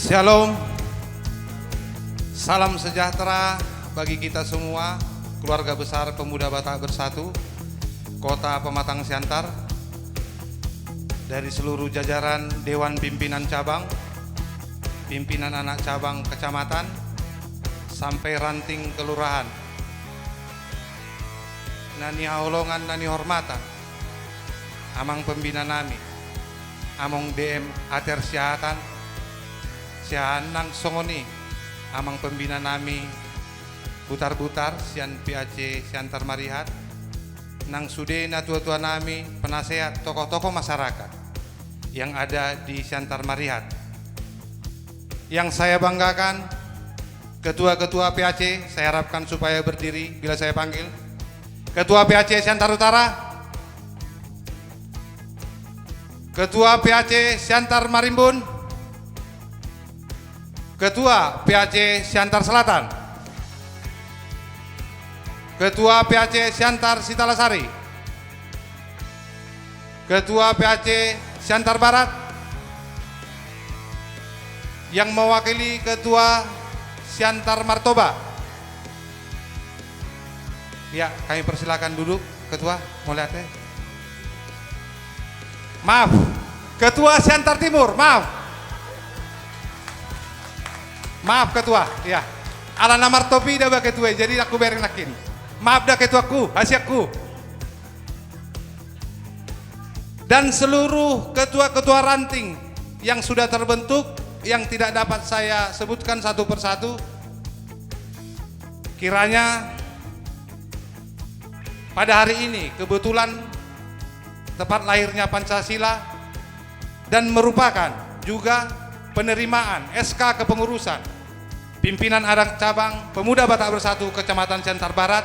Shalom, salam sejahtera bagi kita semua, keluarga besar Pemuda Batak Bersatu, Kota Pematang Siantar, dari seluruh jajaran Dewan Pimpinan Cabang, pimpinan anak cabang kecamatan, sampai ranting kelurahan. Nani haolongan, nani hormatan, amang pembina nami, among DM ater syahatan, sian nang songoni, amang pembina nami butar-butar sian PAC Siantar Marihat, nang sude na tua-tua nami penasehat tokoh-tokoh masyarakat yang ada di Siantar Marihat. Yang saya banggakan, ketua-ketua PAC, saya harapkan supaya berdiri bila saya panggil. Ketua PAC Siantar Utara, Ketua PAC Siantar Marimbun, Ketua PAC Siantar Selatan, Ketua PAC Siantar Sitalasari, Ketua PAC Siantar Barat, yang mewakili Ketua Siantar Martoba. Ya, kami persilakan duduk, Ketua, mau lihat ya. Maaf, Ketua Siantar Timur, maaf. Maaf Ketua, ya. Ala namar topi dah Ketua, jadi aku berin lakin. Maaf dah Ketuaku, hasiaku. Dan seluruh ketua-ketua ranting yang sudah terbentuk, yang tidak dapat saya sebutkan satu persatu, kiranya pada hari ini kebetulan tepat lahirnya Pancasila dan merupakan juga penerimaan SK kepengurusan pimpinan anak cabang Pemuda Batak Bersatu Kecamatan Siantar Barat,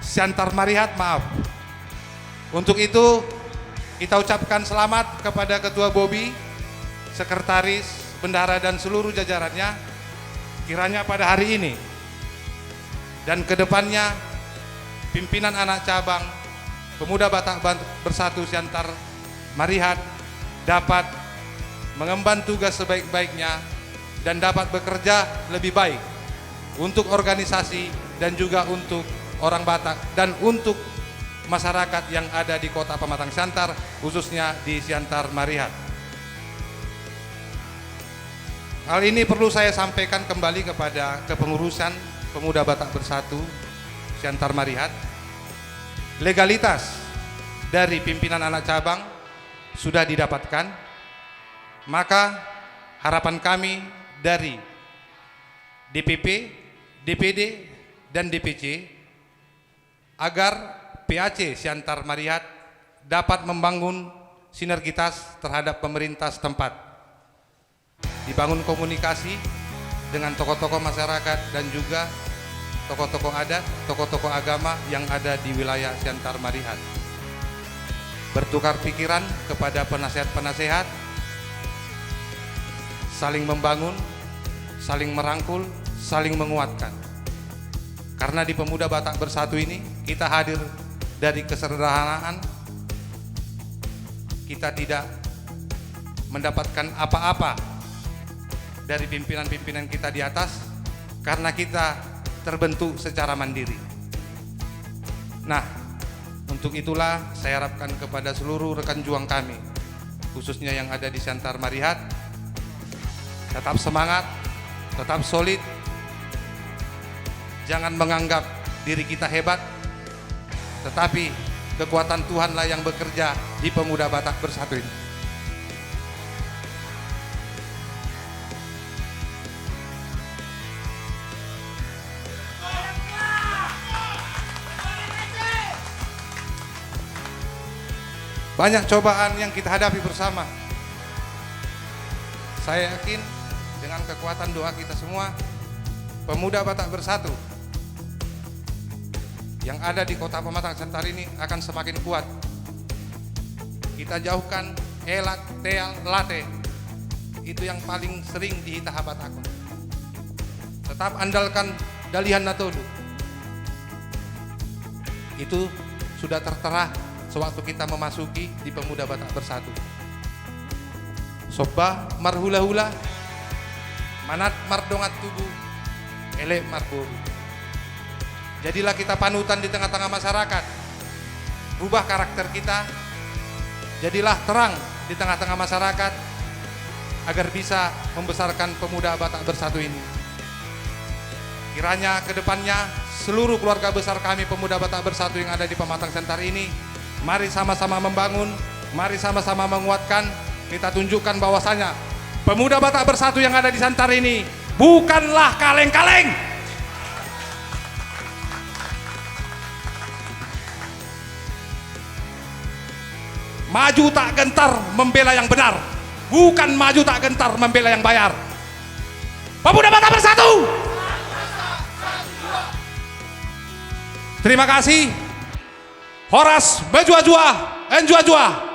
Siantar Marihat, maaf. Untuk itu kita ucapkan selamat kepada Ketua Bobi, Sekretaris, Bendahara dan seluruh jajarannya. Kiranya pada hari ini dan kedepannya pimpinan anak cabang Pemuda Batak Bersatu Siantar Marihat dapat mengemban tugas sebaik-baiknya dan dapat bekerja lebih baik untuk organisasi dan juga untuk orang Batak dan untuk masyarakat yang ada di Kota Pematang Siantar, khususnya di Siantar Marihat. Hal ini perlu saya sampaikan kembali kepada kepengurusan Pemuda Batak Bersatu Siantar Marihat. Legalitas dari pimpinan anak cabang sudah didapatkan, maka harapan kami dari DPP, DPD, dan DPC agar PAC Siantar Marihat dapat membangun sinergitas terhadap pemerintah setempat, dibangun komunikasi dengan tokoh-tokoh masyarakat dan juga tokoh-tokoh adat, tokoh-tokoh agama yang ada di wilayah Siantar Marihat, bertukar pikiran kepada penasehat-penasehat, saling membangun, saling merangkul, saling menguatkan. Karena di Pemuda Batak Bersatu ini kita hadir dari kesederhanaan, kita tidak mendapatkan apa-apa dari pimpinan-pimpinan kita di atas, karena kita terbentuk secara mandiri. Nah, untuk itulah saya harapkan kepada seluruh rekan juang kami, khususnya yang ada di Siantar Marihat, tetap semangat, tetap solid, jangan menganggap diri kita hebat, tetapi kekuatan Tuhanlah yang bekerja di Pemuda Batak Bersatu ini. Banyak cobaan yang kita hadapi bersama. Saya yakin dengan kekuatan doa kita semua, Pemuda Batak Bersatu yang ada di Kota Pematang Siantar ini akan semakin kuat. Kita jauhkan elat, teal, late. Itu yang paling sering dihita habat aku. Tetap andalkan dalihan natolu. Itu sudah tertera sewaktu kita memasuki di Pemuda Batak Bersatu. Sobah marhula-hula, manat mardongat tubuh, elek marboru. Jadilah kita panutan di tengah-tengah masyarakat. Rubah karakter kita. Jadilah terang di tengah-tengah masyarakat agar bisa membesarkan pemuda Batak Bersatu ini. Kiranya ke depannya seluruh keluarga besar kami pemuda Batak Bersatu yang ada di Pematang Siantar ini, mari sama-sama membangun, mari sama-sama menguatkan. Kita tunjukkan bahwasanya pemuda Batak Bersatu yang ada di Siantar ini bukanlah kaleng-kaleng. Maju tak gentar membela yang benar, bukan maju tak gentar membela yang bayar. Pemuda Batak Bersatu. Terima kasih. Horas bejua-jua, enjua-jua.